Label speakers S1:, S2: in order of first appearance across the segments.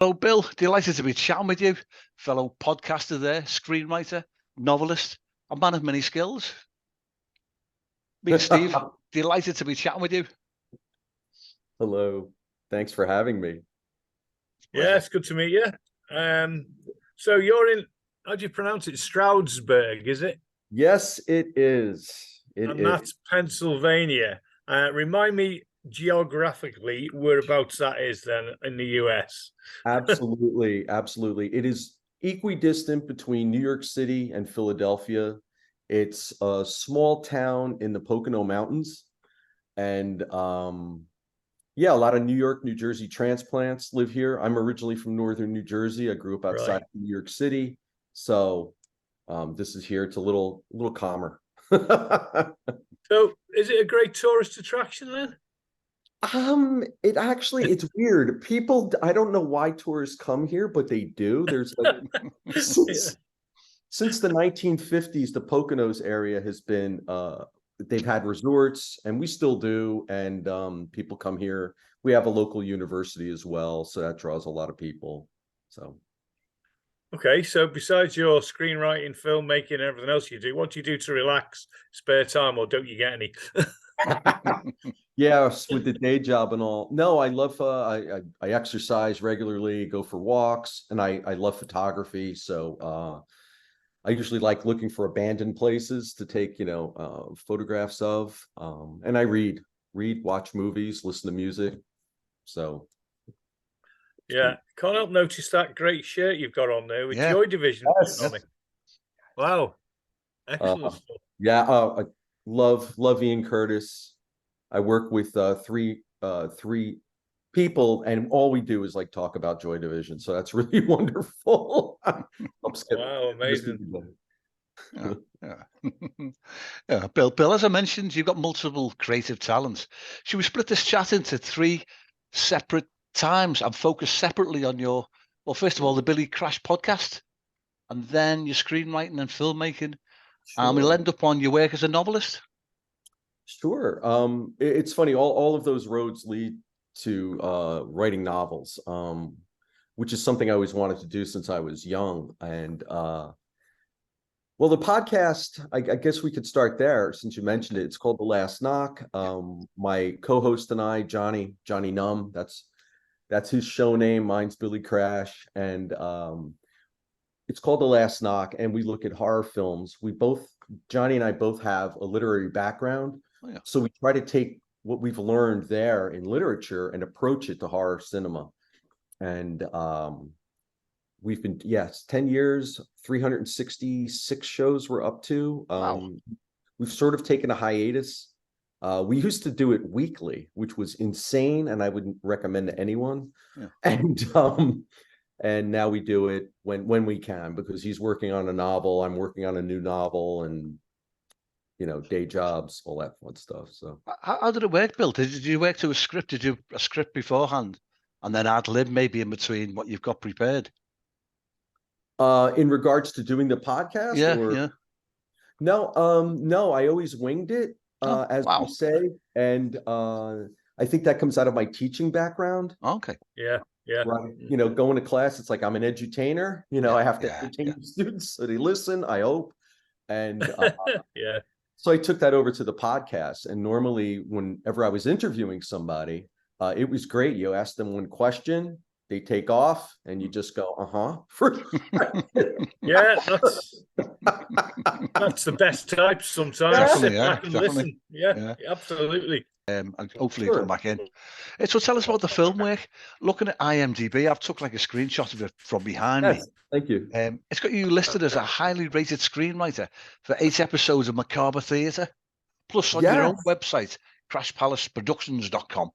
S1: Hello, Bill. Delighted to be chatting with you, fellow podcaster there, screenwriter, novelist, a man of many skills. Meet Steve. Delighted to be chatting with you.
S2: Hello. Thanks for having me.
S3: Yeah, it's good to meet you. So you're in, how do you pronounce it? Stroudsburg, is it?
S2: Yes, it is.
S3: That's Pennsylvania. Remind me geographically whereabouts that is then in the US.
S2: Absolutely. Absolutely. It is equidistant between New York City and Philadelphia. It's a small town in the Pocono Mountains. And yeah, a lot of New York, New Jersey transplants live here. I'm originally from northern New Jersey. I grew up outside of New York City. So this is here. It's a little calmer.
S3: So is it a great tourist attraction then?
S2: It's weird. People, I don't know why tourists come here, but they do. There's like since the 1950s, the Poconos area has been they've had resorts, and we still do, and people come here. We have a local university as well, so that draws a lot of people. So
S3: okay, so besides your screenwriting, filmmaking, and everything else you do, what do you do to relax, spare time, or don't you get any?
S2: yeah, with the day job and all. No, I love I exercise regularly, go for walks, and I love photography. So I usually like looking for abandoned places to take, photographs of. And I read, watch movies, listen to music. So
S3: yeah, can't help notice that great shirt you've got on there with Joy Division on it. Wow, excellent stuff.
S2: Yeah, I love Ian Curtis. I work with three people, and all we do is like talk about Joy Division. So that's really wonderful.
S3: Wow, amazing.
S1: Yeah. Bill, as I mentioned, you've got multiple creative talents. Should we split this chat into 3 separate times and focus separately on first of all, the Billy Crash podcast, and then your screenwriting and filmmaking, and we'll end up on your work as a novelist?
S2: Sure. It's funny, all of those roads lead to writing novels, which is something I always wanted to do since I was young. And well, the podcast, I guess we could start there since you mentioned it. It's called The Last Knock. My co-host and I, Johnny Numb, that's his show name. Mine's Billy Crash, and it's called The Last Knock, and we look at horror films. Johnny and I both have a literary background.
S1: Oh, yeah.
S2: So we try to take what we've learned there in literature and approach it to horror cinema. And we've been, 10 years, 366 shows we're up to.
S1: Wow.
S2: We've sort of taken a hiatus. We used to do it weekly, which was insane, and I wouldn't recommend to anyone. Yeah. And now we do it when we can, because he's working on a novel, I'm working on a new novel, and day jobs, all that fun stuff. So
S1: how did it work, Bill? Did you work to a script? Did you a script beforehand and then ad lib maybe in between what you've got prepared?
S2: In regards to doing the podcast?
S1: Yeah.
S2: No, I always winged it, as we say. And I think that comes out of my teaching background.
S1: Okay.
S3: Yeah.
S2: Right. Going to class, it's like I'm an edutainer. I have to entertain the students so they listen, I hope. And
S3: yeah.
S2: So I took that over to the podcast. And normally whenever I was interviewing somebody, it was great. You ask them one question, they take off, and you just go,
S3: yeah, that's the best type sometimes. Sit back and listen. Yeah, absolutely.
S1: And hopefully come back in. So tell us about the film work. Looking at IMDb, I've took like a screenshot of it from behind me.
S2: Thank you.
S1: It's got you listed as a highly rated screenwriter for 8 episodes of Macabre Theatre, plus on your own website, crashpalaceproductions.com.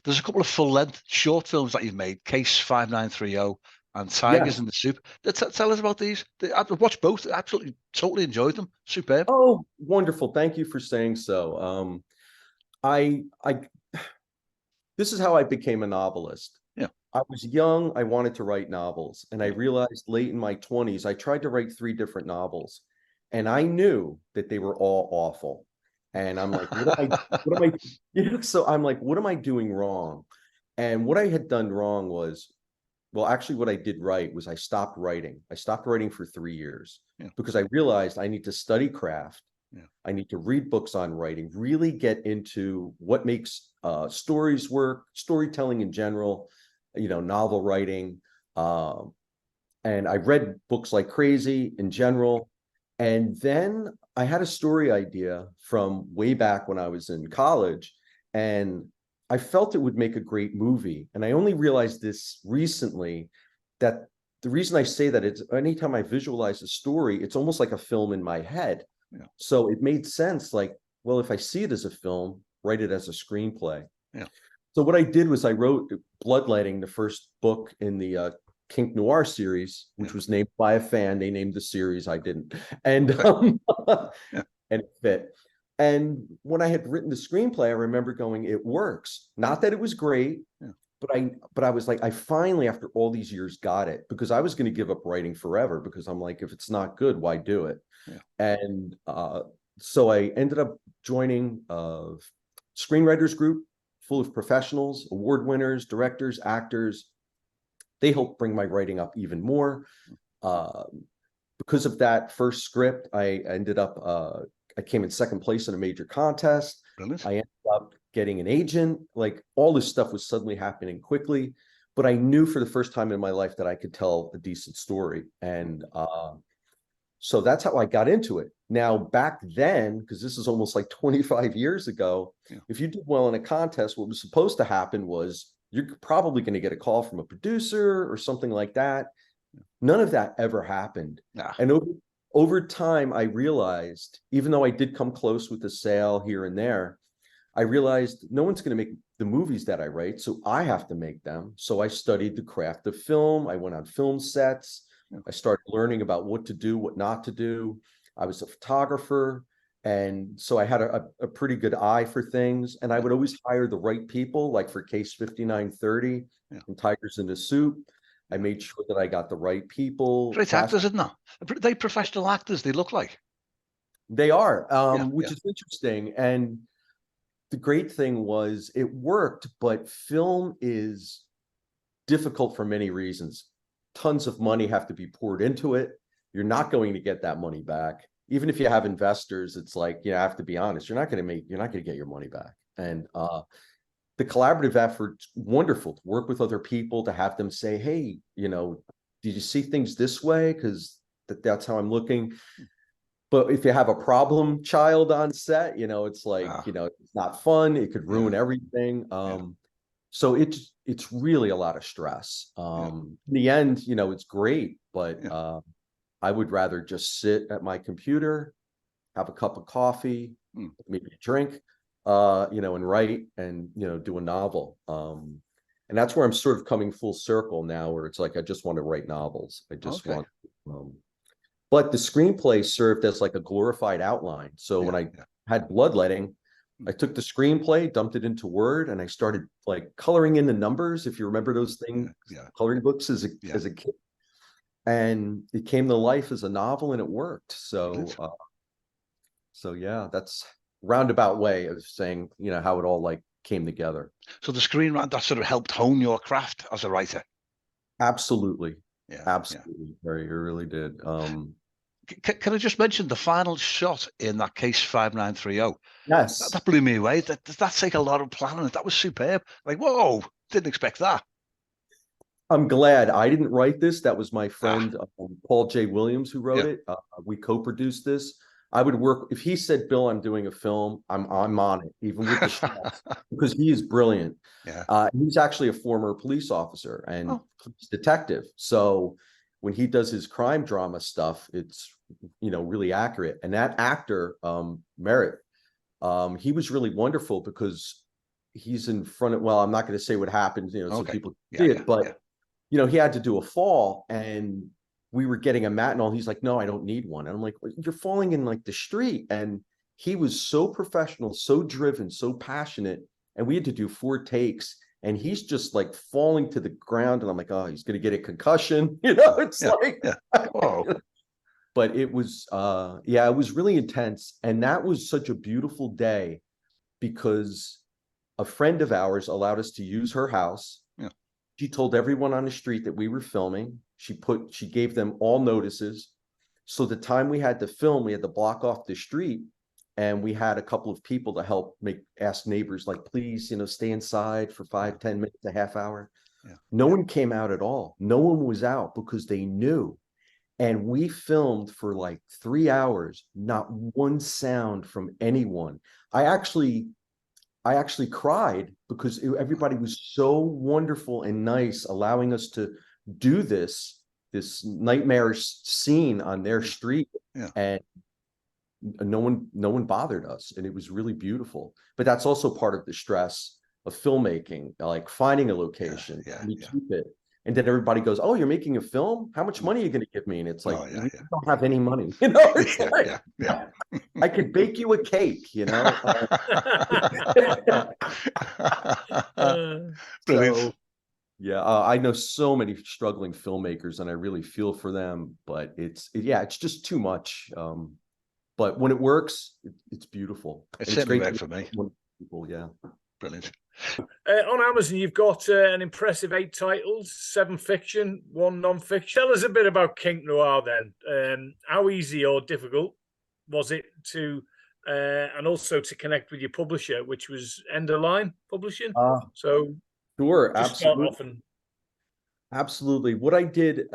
S1: There's a couple of full-length short films that you've made, Case 5930 and Tigers in the Soup. Tell us about these. I've watched both. Absolutely, totally enjoyed them. Superb.
S2: Oh, wonderful. Thank you for saying so. This is how I became a novelist.
S1: Yeah.
S2: I was young, I wanted to write novels, and I realized late in my 20s, I tried to write 3 different novels, and I knew that they were all awful. And I'm like, what am I, so I'm like, what am I doing wrong? And what I had done wrong was Well, actually, what I did right was I stopped writing. I stopped writing for 3 years because I realized I need to study craft. I need to read books on writing, really get into what makes stories work, storytelling in general, novel writing. And I read books like crazy in general. And then I had a story idea from way back when I was in college, and I felt it would make a great movie. And I only realized this recently, that the reason I say that, it's anytime I visualize a story, it's almost like a film in my head. So it made sense, like, well, if I see it as a film, write it as a screenplay. So what I did was I wrote Bloodletting, the first book in the Kink Noir series, which was named by a fan. They named the series, I didn't. And and it fit. And when I had written the screenplay, I remember going, it works. Not that it was great, but I was like, I finally, after all these years, got it, because I was going to give up writing forever, because I'm like, if it's not good, why do it? And so I ended up joining a screenwriters group full of professionals, award winners, directors, actors. They helped bring my writing up even more. Because of that first script, I ended up, I came in second place in a major contest.
S1: Brilliant.
S2: I ended up getting an agent. Like, all this stuff was suddenly happening quickly, but I knew for the first time in my life that I could tell a decent story. And so that's how I got into it. Now, back then, because this is almost like 25 years ago, if you did well in a contest, what was supposed to happen was you're probably going to get a call from a producer or something like that. None of that ever happened. And over time, I realized, even though I did come close with the sale here and there, I realized no one's going to make the movies that I write, so I have to make them. So I studied the craft of film. I went on film sets. I started learning about what to do, what not to do. I was a photographer. And so I had a pretty good eye for things. And I would always hire the right people, like for Case 5930 and Tigers in the Soup. I made sure that I got the right people.
S1: Great actors, isn't it? They professional actors, they look like.
S2: They are, which is interesting. And the great thing was it worked, but film is difficult for many reasons. Tons of money have to be poured into it. You're not going to get that money back. Even if you have investors, it's like, I have to be honest, you're not going to get your money back. And the collaborative effort's wonderful, to work with other people, to have them say, hey, did you see things this way? Because that's how I'm looking. But if you have a problem child on set, it's like, it's not fun. It could ruin everything. So it's really a lot of stress. In the end, it's great, but I would rather just sit at my computer, have a cup of coffee, maybe a drink, and write and, do a novel. And that's where I'm sort of coming full circle now, where it's like, I just want to write novels. I just want, but the screenplay served as like a glorified outline. So when I had Bloodletting, I took the screenplay, dumped it into Word, and I started like coloring in the numbers. If you remember those things, coloring books as a kid. And it came to life as a novel, and it worked. So, that's roundabout way of saying, how it all like came together.
S1: So the screenwriter, that sort of helped hone your craft as a writer.
S2: Absolutely. Absolutely. It really did.
S1: Can I just mention the final shot in that Case 5930?
S2: Yes.
S1: That blew me away. That's like a lot of planning. That was superb. Like, whoa, didn't expect that.
S2: I'm glad I didn't write this. That was my friend, Paul J. Williams, who wrote it. We co-produced this. I would work, if he said, Bill, I'm doing a film, I'm on it, even with the stress, because he is brilliant. He's actually a former police officer and police detective. So when he does his crime drama stuff, it's, really accurate. And that actor, Merritt, he was really wonderful, because he's in front of, well, I'm not going to say what happened, so people can see it, but he had to do a fall, and we were getting a mat and all. He's like, no, I don't need one. And I'm like, well, you're falling in like the street. And he was so professional, so driven, so passionate. And we had to do 4 takes, and he's just like falling to the ground. And I'm like, oh, he's going to get a concussion. It's like, whoa. But it was, it was really intense. And that was such a beautiful day, because a friend of ours allowed us to use her house. She told everyone on the street that we were filming. She gave them all notices. So the time we had to film, we had to block off the street, and we had a couple of people to help ask neighbors, like, please, stay inside for 5-10 minutes, a half hour.
S1: Yeah.
S2: No one came out at all. No one was out because they knew. And we filmed for like 3 hours, not one sound from anyone. I actually cried because everybody was so wonderful and nice, allowing us to do this nightmarish scene on their street.
S1: Yeah.
S2: And no one bothered us, and it was really beautiful. But that's also part of the stress of filmmaking, like finding a location, keep it. And then everybody goes, "Oh, you're making a film? How much money are you going to give me?" And it's like, we don't have any money. It's I could bake you a cake,
S1: Brilliant.
S2: I know so many struggling filmmakers, and I really feel for them. But it's just too much. But when it works, it's beautiful.
S1: It's certainly great for me.
S2: People, yeah.
S1: Brilliant.
S3: On Amazon, you've got an impressive 8 titles, 7 fiction, 1 non-fiction. Tell us a bit about Kink Noir then. How easy or difficult was it to, and also to connect with your publisher, which was Enderline Publishing?
S2: Sure, absolutely. Absolutely. What I did,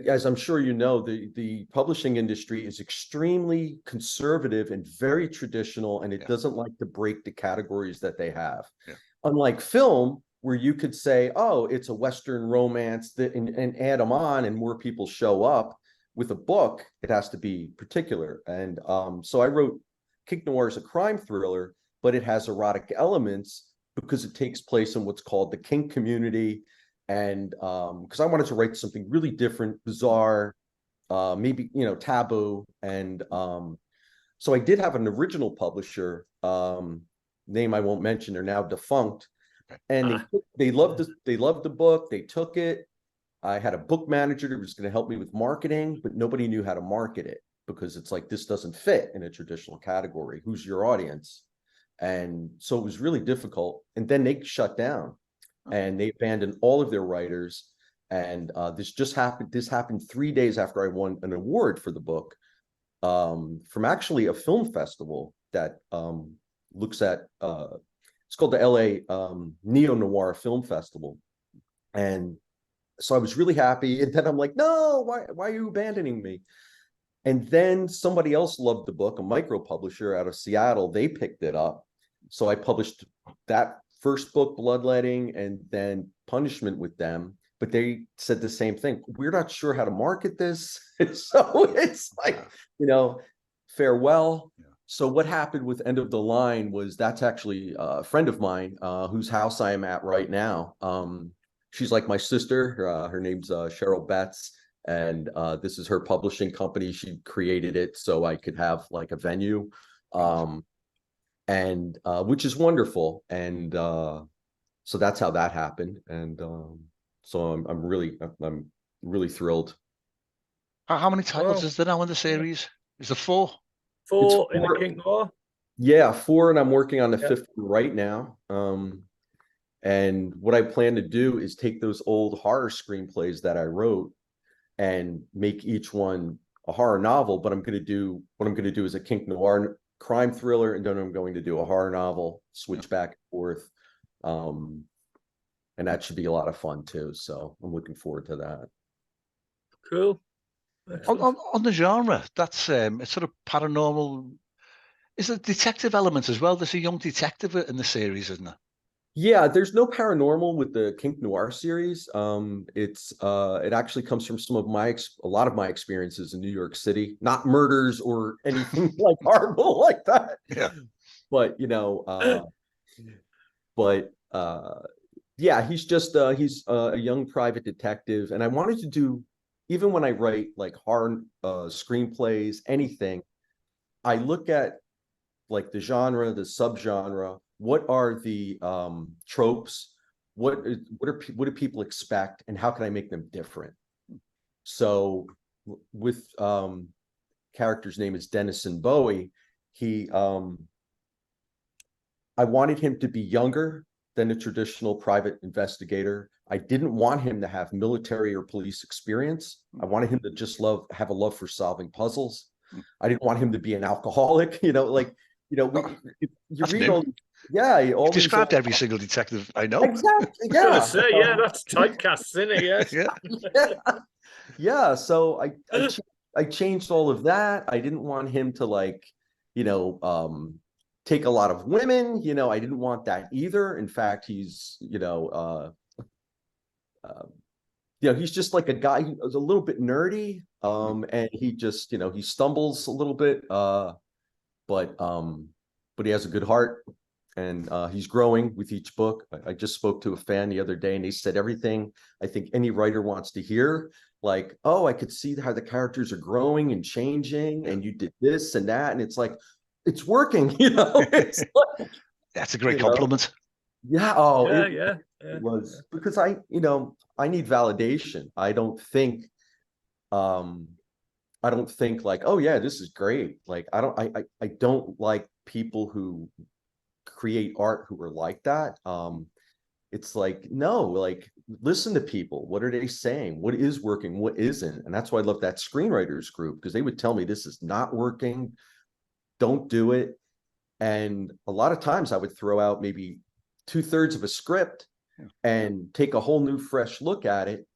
S2: as I'm sure you know, the publishing industry is extremely conservative and very traditional, and it doesn't like to break the categories that they have.
S1: Yeah.
S2: Unlike film, where you could say, oh, it's a Western romance, and add them on and more people show up. With a book, it has to be particular. And so I wrote Kink Noir is a crime thriller, but it has erotic elements because it takes place in what's called the kink community. And because I wanted to write something really different, bizarre, maybe, taboo. And so I did have an original publisher, name I won't mention, they're now defunct. And they loved the book. They took it. I had a book manager that was going to help me with marketing, but nobody knew how to market it because it's like, this doesn't fit in a traditional category. Who's your audience? And so it was really difficult. And then they shut down. And they abandoned all of their writers. And this happened 3 days after I won an award for the book from actually a film festival that looks at, it's called the LA Neo Noir Film Festival. And so I was really happy. And then I'm like, no, why are you abandoning me? And then somebody else loved the book, a micro publisher out of Seattle. They picked it up. So I published that first book, Bloodletting, and then Punishment with them. But they said the same thing. We're not sure how to market this. So it's like, farewell. Yeah. So what happened with End of the Line was that's actually a friend of mine whose house I am at right now. She's like my sister. Her name's Cheryl Betts. And this is her publishing company. She created it so I could have like a venue. And which is wonderful. And so that's how that happened. And so I'm really thrilled.
S1: How many titles is there now in the series? Is there 4?
S3: 4 in the Kink Noir?
S2: Yeah, 4, and I'm working on the 5th right now. And what I plan to do is take those old horror screenplays that I wrote and make each one a horror novel. But what I'm going to do is a Kink Noir crime thriller, and then I'm going to do a horror novel, switch back and forth. And that should be a lot of fun too. So I'm looking forward to that.
S3: Cool.
S1: On the genre, that's it's sort of paranormal. Is there a detective element as well? There's a young detective in the series, isn't there?
S2: Yeah, there's no paranormal with the Kink Noir series. It actually comes from a lot of my experiences in New York City, not murders or anything like horrible like that.
S1: Yeah.
S2: But yeah, he's a young private detective, and I wanted to do, even when I write like horror screenplays, anything, I look at like the genre, the subgenre. What are the tropes? What do people expect, and how can I make them different? So with character's name is Dennison Bowie. I wanted him to be younger than a traditional private investigator. I didn't want him to have military or police experience. I wanted him to just have a love for solving puzzles. I didn't want him to be an alcoholic, you know, like, you know, you read
S1: new.
S2: all, yeah,
S1: You've described every single detective I know.
S2: Exactly.
S3: I was gonna
S2: Yeah.
S3: say, yeah, that's typecast, isn't it? Yes.
S2: Yeah. Yeah. So I changed all of that. I didn't want him to, like, you know, take a lot of women, you know, I didn't want that either. In fact, he's, you know, he's just like a guy who's a little bit nerdy. And he just, you know, he stumbles a little bit, but he has a good heart, and he's growing with each book. I just spoke to a fan the other day, and they said everything I think any writer wants to hear. Like, oh, I could see how the characters are growing and changing, and you did this and that, and it's like, it's working, you know. It's like,
S1: that's a great compliment.
S2: Yeah. Oh,
S3: yeah.
S2: It was, because I need validation. I don't think like, oh yeah, this is great. Like, I don't like people who create art who are like that. It's like, no, like, listen to people. What are they saying? What is working? What isn't? And that's why I love that screenwriters group, because they would tell me, this is not working. Don't do it. And a lot of times I would throw out maybe 2/3 of a script and take a whole new, fresh look at it.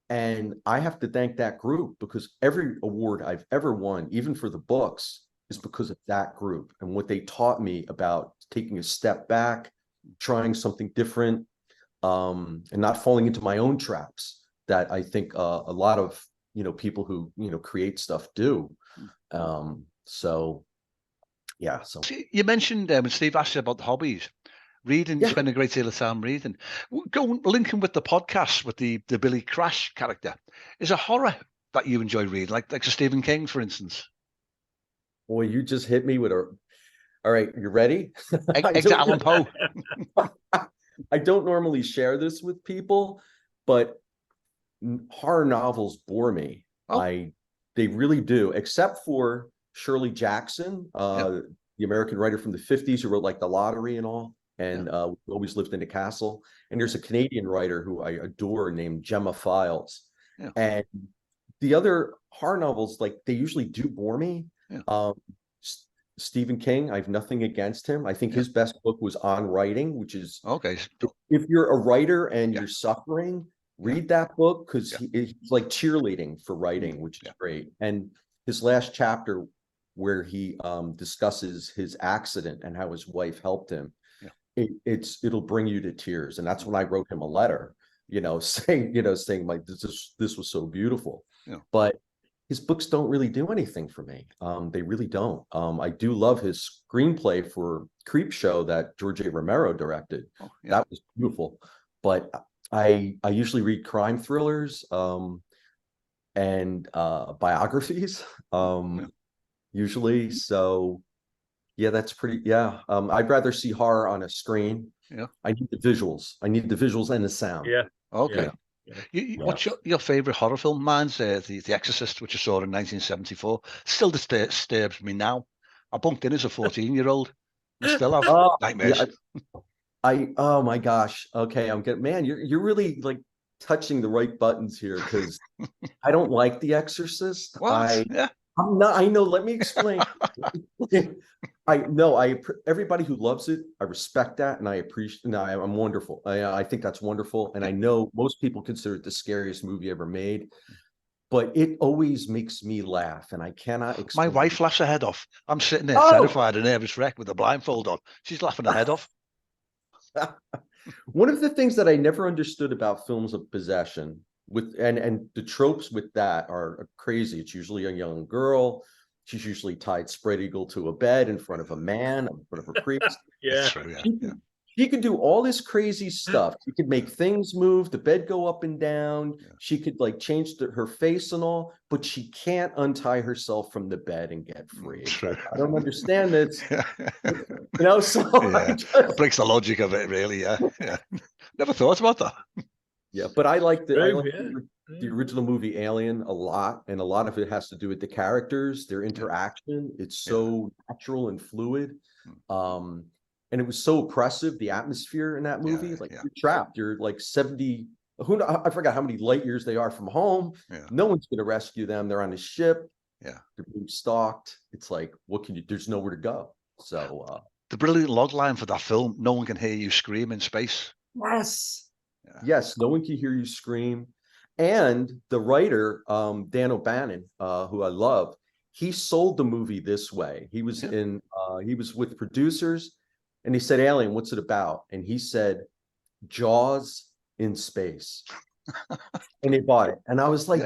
S2: And I have to thank that group, because every award I've ever won, even for the books, is because of that group and what they taught me about taking a step back, trying something different, and not falling into my own traps that I think a lot of, you know, people who, you know, create stuff do. So yeah. So
S1: you mentioned when Steve asked you about the hobbies, reading. You spend a great deal of time reading. Linking with the podcast with the Billy Crash character, is a horror that you enjoy reading, like Stephen King, for instance?
S2: Boy, you just hit me with a. All right, you ready?
S1: Alan Poe.
S2: I don't normally share this with people, but horror novels bore me. They really do, except for Shirley Jackson, the American writer from the 50s who wrote like The Lottery and all, and Always Lived in a Castle. And there's a Canadian writer who I adore named Gemma Files. And the other horror novels, like, they usually do bore me. Stephen King, I have nothing against him. I think his best book was On Writing, which is,
S1: okay,
S2: if you're a writer and you're suffering, read that book, because he's like cheerleading for writing, which is great. And his last chapter, where he discusses his accident and how his wife helped him, it'll bring you to tears. And that's when I wrote him a letter, you know, saying like, this was so beautiful. But his books don't really do anything for me. They really don't. I do love his screenplay for Creepshow that George A. Romero directed. That was beautiful. But I usually read crime thrillers and biographies, usually. So yeah, that's pretty. I'd rather see horror on a screen. I need the visuals. I need the visuals and the sound.
S1: Okay. What's your favorite horror film? Mine's the Exorcist, which I saw in 1974. Still disturbs me now. I bunked in as a 14-year-old. I still have nightmares.
S2: Oh my gosh. Okay, I'm getting, man, you're really like touching the right buttons here, because I don't like The Exorcist. I'm not. I know. Let me explain. Everybody who loves it, I respect that, and I appreciate. No, I'm wonderful. I think that's wonderful, and I know most people consider it the scariest movie ever made. But it always makes me laugh, and I cannot explain.
S1: My wife laughs her head off. I'm sitting there terrified and nervous wreck with a blindfold on. She's laughing her head off.
S2: One of the things that I never understood about films of possession, and the tropes with that are crazy. It's usually a young girl. She's usually tied spread eagle to a bed in front of a man, in front of a priest. She can do all this crazy stuff. She could make things move, the bed go up and down. She could like change her face and all, but she can't untie herself from the bed and get free. I don't understand this. You know, so
S1: it breaks the logic of it, really. Never thought about that.
S2: Yeah, but I like the original movie Alien a lot, and a lot of it has to do with the characters, their interaction. It's so natural and fluid. And it was so oppressive, the atmosphere in that movie. You're trapped. You're like 70 I forgot how many light years they are from home.
S1: Yeah.
S2: No one's going to rescue them. They're on a ship.
S1: Yeah.
S2: They're being stalked. It's like, what can you, there's nowhere to go. So,
S1: the brilliant log line for that film, no one can hear you scream in space.
S2: yes.
S1: Yeah.
S2: Yes. No one can hear you scream. And the writer, Dan O'Bannon, who I love, he sold the movie this way. He was he was with producers and he said, Alien, what's it about? And he said, Jaws in space. And he bought it. And I was like,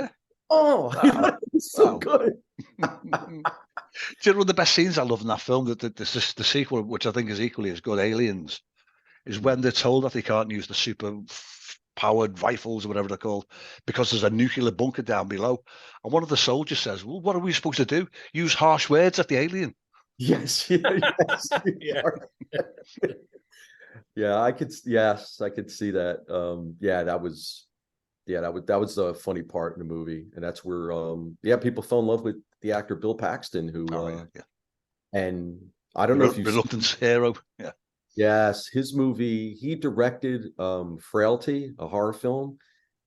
S2: oh, wow. It's so good.
S1: Do you know one of the best scenes I love in that film, the sequel, which I think is equally as good, Aliens, is when they're told that they can't use the super powered rifles or whatever they're called because there's a nuclear bunker down below. And one of the soldiers says, well, what are we supposed to do? Use harsh words at the alien?
S2: Yes. Yes. Yeah, I could see that. That was the funny part in the movie. And that's where people fell in love with the actor Bill Paxton, who and I don't know if you've
S1: Reluctance Hero. Yeah.
S2: Yes, his movie, he directed Frailty, a horror film.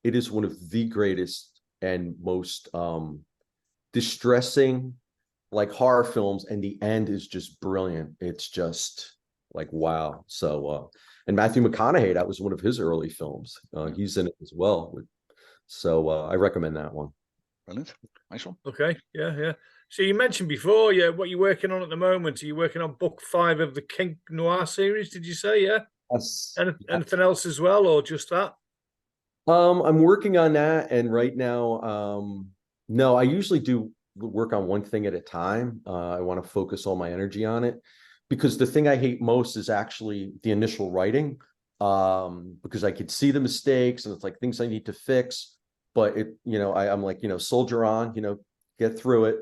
S2: It is one of the greatest and most distressing like horror films, and the end is just brilliant. It's just like, wow. So and Matthew McConaughey, that was one of his early films. He's in it as well. So I recommend that one.
S1: Brilliant. Nice one.
S3: Okay. Yeah. So you mentioned before, what you're working on at the moment. Are you working on book 5 of the Kink Noir series? Did you say? Yeah.
S2: Yes.
S3: Anything else as well, or just that?
S2: I'm working on that, and right now, no, I usually do work on one thing at a time. I want to focus all my energy on it because the thing I hate most is actually the initial writing, because I could see the mistakes and it's like things I need to fix. But I'm like, soldier on, get through it.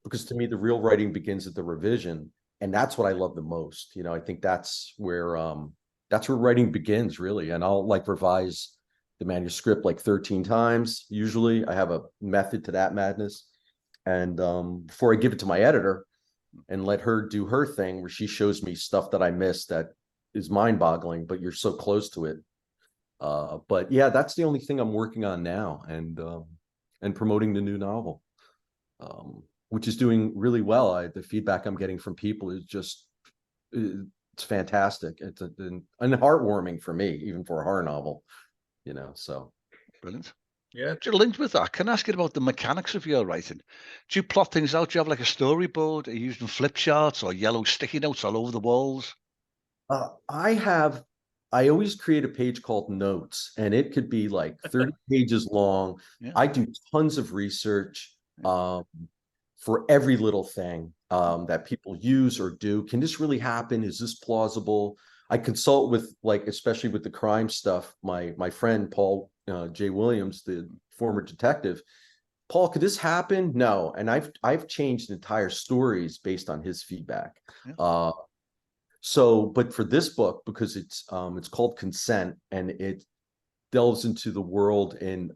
S2: Because to me, the real writing begins at the revision. And that's what I love the most. I think that's where writing begins, really. And I'll like revise the manuscript like 13 times. Usually I have a method to that madness. And before I give it to my editor and let her do her thing, where she shows me stuff that I missed that is mind-boggling, but you're so close to it. But yeah, that's the only thing I'm working on now, and promoting the new novel, which is doing really well. The feedback I'm getting from people is it's fantastic. It's and heartwarming for me, even for a horror novel, so.
S1: Brilliant.
S3: Yeah.
S1: Linked with that, can I ask you about the mechanics of your writing? Do you plot things out? Do you have like a storyboard? Are you using flip charts or yellow sticky notes all over the walls?
S2: I always create a page called notes, and it could be like 30 pages long.
S1: Yeah.
S2: I do tons of research for every little thing that people use or do. Can this really happen? Is this plausible? I consult with, like, especially with the crime stuff, my friend Paul J. Williams, the former detective. Paul, could this happen? No. And I've changed entire stories based on his feedback. Yeah. But for this book, because it's called Consent, and it delves into the world in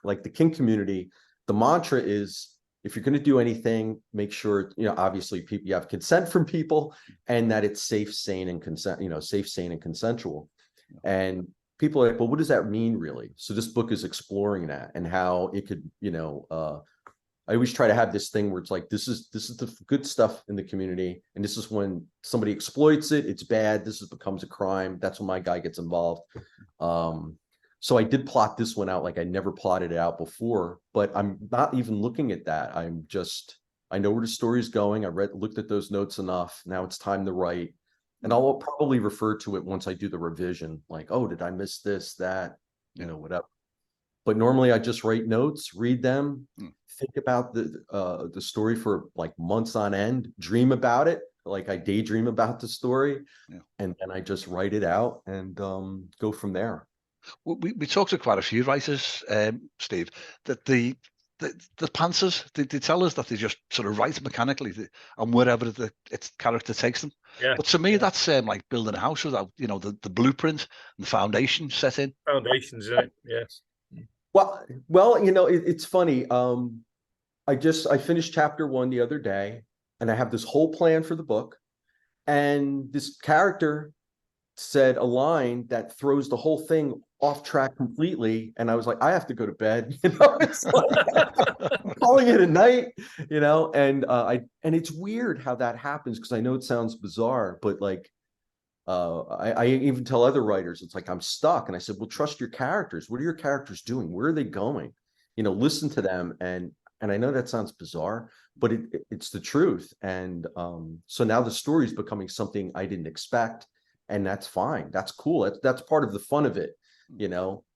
S2: like the kink community, the mantra is, if you're going to do anything, make sure, obviously you have consent from people, and that it's safe, sane, and consensual. And people are like, well, what does that mean really? So this book is exploring that and how it could, I always try to have this thing where it's like, this is the good stuff in the community, and this is when somebody exploits it, it's bad. This becomes a crime. That's when my guy gets involved. So I did plot this one out like I never plotted it out before, but I'm not even looking at that. I know where the story's going. I looked at those notes enough. Now it's time to write. And I'll probably refer to it once I do the revision, like, oh, did I miss this, that, whatever. But normally I just write notes, read them, think about the story for like months on end, dream about it. Like I daydream about the story, and then I just write it out and go from there.
S1: We talked to quite a few writers, Steve, that the pantsers, they tell us that they just sort of write mechanically and wherever its character takes them.
S3: Yeah.
S1: But to me, that's like building a house without, the blueprint and the foundation set in.
S3: Foundations, right? Yes.
S2: Well, it's funny. I finished chapter 1 the other day, and I have this whole plan for the book, and this character said a line that throws the whole thing off track completely, and I was like, I have to go to bed. It's like, calling it a night, and it's weird how that happens, because I know it sounds bizarre, but like I even tell other writers, it's like, I'm stuck, and I said, well, trust your characters. What are your characters doing? Where are they going? Listen to them. And I know that sounds bizarre, but it's the truth. And so now the story is becoming something I didn't expect, and that's fine. That's cool. That's part of the fun of it.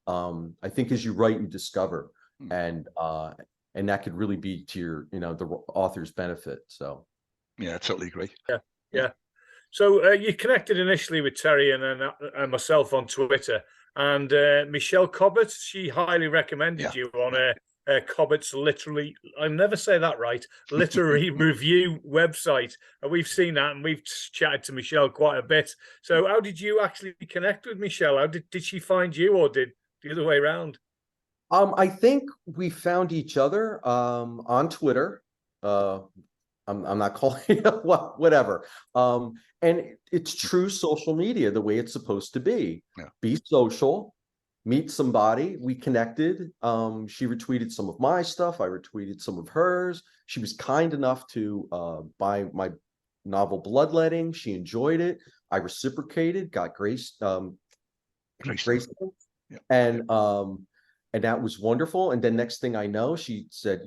S2: I think as you write, you discover, and that could really be to your, the author's benefit. So
S1: yeah, I totally agree.
S3: Yeah. So you connected initially with Terry and myself on Twitter, and Michelle Cobbett, she highly recommended you on Cobbett's literary, I never say that right, literary review website. And we've seen that, and we've chatted to Michelle quite a bit. So how did you actually connect with Michelle? How did she find you, or did the other way around?
S2: I think we found each other on Twitter. I'm not calling it whatever. And it's true social media, the way it's supposed to be.
S1: Yeah. Be
S2: social, meet somebody. We connected. She retweeted some of my stuff. I retweeted some of hers. She was kind enough to buy my novel Bloodletting. She enjoyed it. I reciprocated, got grace.
S1: Yeah.
S2: And that was wonderful. And then next thing I know, she said,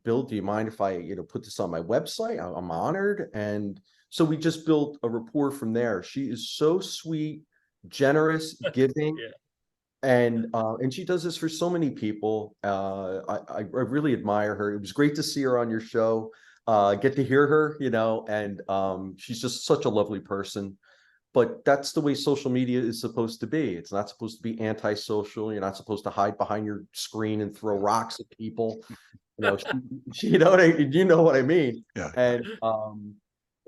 S2: Bill, do you mind if I, put this on my website? I'm honored. And so we just built a rapport from there. She is so sweet, generous, giving.
S3: Yeah.
S2: And she does this for so many people. I really admire her. It was great to see her on your show, get to hear her, and she's just such a lovely person. But that's the way social media is supposed to be. It's not supposed to be antisocial. You're not supposed to hide behind your screen and throw rocks at people. You know what I mean?
S1: Yeah.
S2: And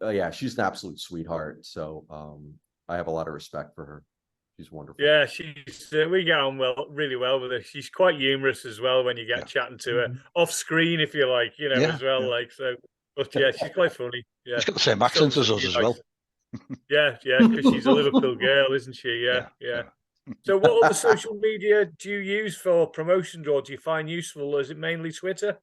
S2: yeah, she's an absolute sweetheart. So I have a lot of respect for her. She's wonderful.
S3: Yeah, she's we get on really well with her. She's quite humorous as well when you get chatting to her off screen, if you like, as well. Yeah. Like so, but yeah, she's quite funny. Yeah,
S1: she's got the same accent as us as well.
S3: Yeah, because she's a Liverpool girl, isn't she? Yeah. So what other social media do you use for promotions, or do you find useful? Or is it mainly Twitter?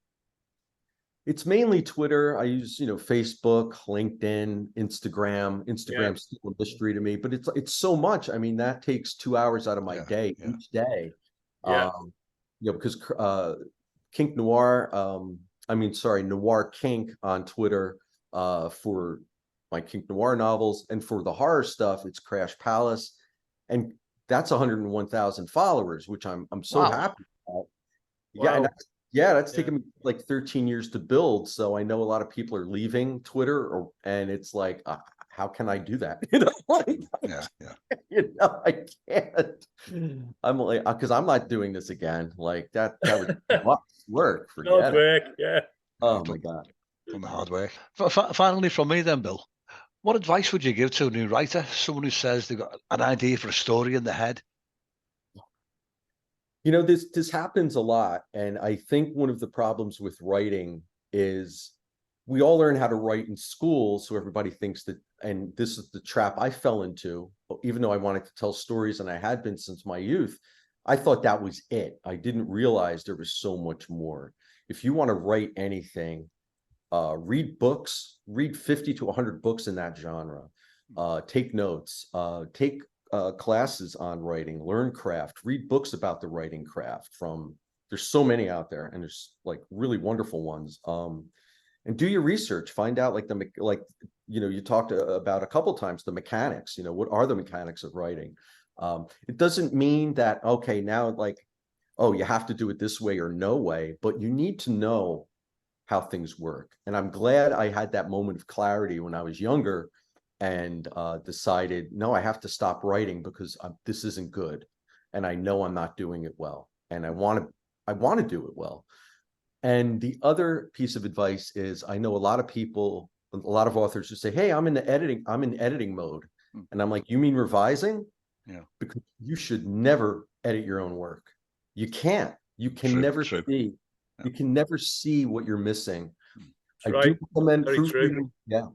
S2: It's mainly Twitter. I use, Facebook, LinkedIn, Instagram. Instagram's still a mystery to me, but it's so much. I mean, that takes 2 hours out of my day each day.
S3: Yeah.
S2: Because Kink Noir, Noir Kink on Twitter for my Kink Noir novels, and for the horror stuff, it's Crash Palace, and that's 101,000 followers, which I'm so happy about.
S3: Wow.
S2: That's taken me like 13 years to build. So I know a lot of people are leaving Twitter, and it's like, how can I do that? I can't. I'm like, because I'm not doing this again. Like that would work. Forget it.
S3: Work. Yeah.
S2: Oh my God.
S1: From the hard work. Finally, from me then, Bill. What advice would you give to a new writer, someone who says they've got an idea for a story in their head?
S2: This happens a lot. And I think one of the problems with writing is we all learn how to write in school. So everybody thinks that, and this is the trap I fell into, even though I wanted to tell stories, and I had been since my youth, I thought that was it. I didn't realize there was so much more. If you want to write anything, read books, read 50 to 100 books in that genre, take notes, take classes on writing, learn craft, read books about the writing craft. There's so many out there, and there's like really wonderful ones. And do your research, find out you talked about a couple times, the mechanics, what are the mechanics of writing? It doesn't mean that, okay, now you have to do it this way or no way, but you need to know how things work. And I'm glad I had that moment of clarity when I was younger, and decided, no, I have to stop writing because this isn't good. And I know I'm not doing it well. And I want to do it well. And the other piece of advice is, I know a lot of people, a lot of authors who say, hey, I'm in editing mode. And I'm like, you mean revising?
S1: Yeah.
S2: Because you should never edit your own work. You can't. You can never see. You can never see what you're missing. I do recommend proofreading. Yeah.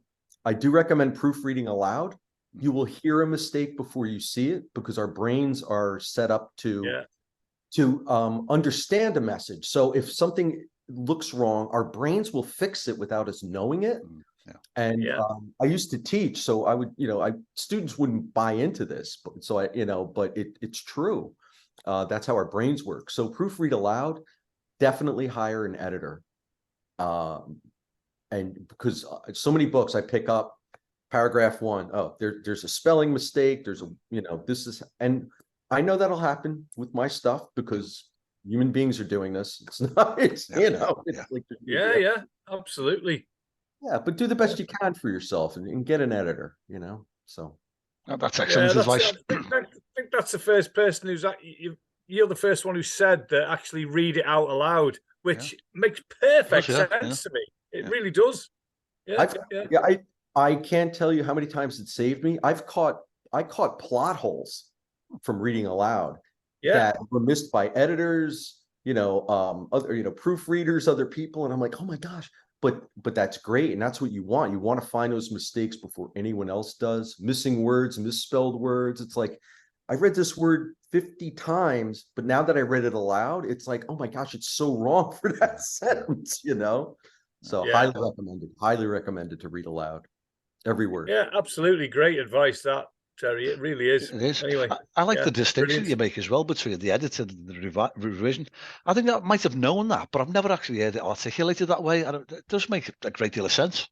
S2: I do recommend proofreading aloud. You will hear a mistake before you see it, because our brains are set up to understand a message. So if something looks wrong, our brains will fix it without us knowing it. And I used to teach, so I would, students wouldn't buy into this, but so but it's true. That's how our brains work. So proofread aloud, definitely hire an editor. And because so many books I pick up, paragraph 1, oh, there's a spelling mistake, there's a, this is, and I know that'll happen with my stuff because human beings are doing this. It's not, it's, like,
S3: absolutely.
S2: Yeah, but do the best you can for yourself and get an editor, so.
S1: Oh, that's excellent advice.
S3: I think that's the first person who's, you're the first one who said that actually read it out aloud, which makes perfect sense to me. It really does.
S2: I can't tell you how many times it saved me. I caught plot holes from reading aloud that were missed by editors, other, proofreaders, other people. And I'm like, oh my gosh, but that's great. And that's what you want. You want to find those mistakes before anyone else does. Missing words, misspelled words. It's like, I read this word 50 times, but now that I read it aloud, it's like, oh my gosh, it's so wrong for that sentence, So highly recommended to read aloud. Every word.
S3: Yeah, absolutely. Great advice, that, Terry. It really is.
S1: It is.
S3: Anyway,
S1: I like the distinction you make as well between the editor and the revision. I think I might have known that, but I've never actually heard it articulated that way. And it does make a great deal of sense.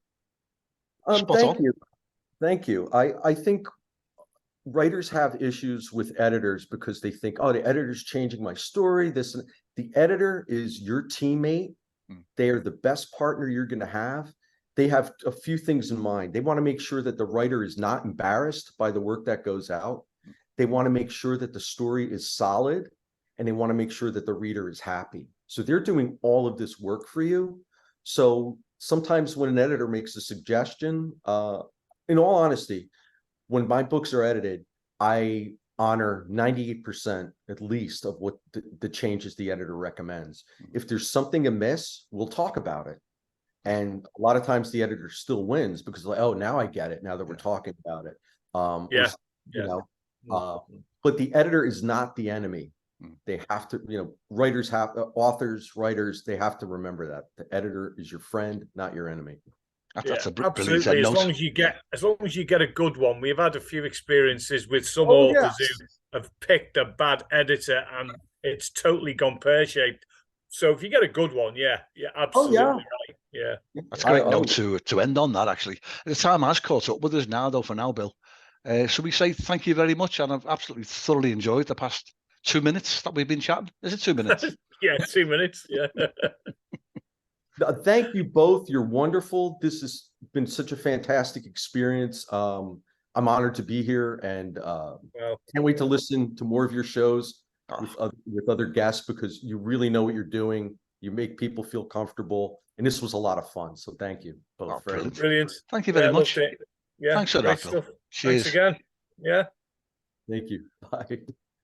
S2: Thank you. I think writers have issues with editors because they think, oh, the editor's changing my story. The editor is your teammate. They are the best partner you're going to have. They have a few things in mind. They want to make sure that the writer is not embarrassed by the work that goes out. They want to make sure that the story is solid, and they want to make sure that the reader is happy. So they're doing all of this work for you. So sometimes when an editor makes a suggestion, in all honesty, when my books are edited, I honor 98% at least of what the changes the editor recommends. If there's something amiss, we'll talk about it. And a lot of times the editor still wins because, like, oh, now I get it now that we're talking about it. But the editor is not the enemy. They have to, authors, writers, they have to remember that the editor is your friend, not your enemy.
S1: That's
S3: absolutely. As long as you get a good one. We've had a few experiences with some authors who have picked a bad editor and it's totally gone pear-shaped. So if you get a good one, absolutely right. Yeah,
S1: that's a great note to end on that. Actually, the time has caught up with us now, though. For now, Bill, so we say thank you very much, and I've absolutely thoroughly enjoyed the past 2 minutes that we've been chatting. Is it 2 minutes?
S3: 2 minutes. Yeah.
S2: Thank you both. You're wonderful. This has been such a fantastic experience. I'm honored to be here, and can't wait to listen to more of your shows with other guests, because you really know what you're doing. You make people feel comfortable, and this was a lot of fun. So thank you both.
S3: Brilliant.
S1: Thank you very much.
S3: Yeah,
S1: thanks for that, Bill.
S3: Thanks again. Yeah.
S2: Thank you. Bye.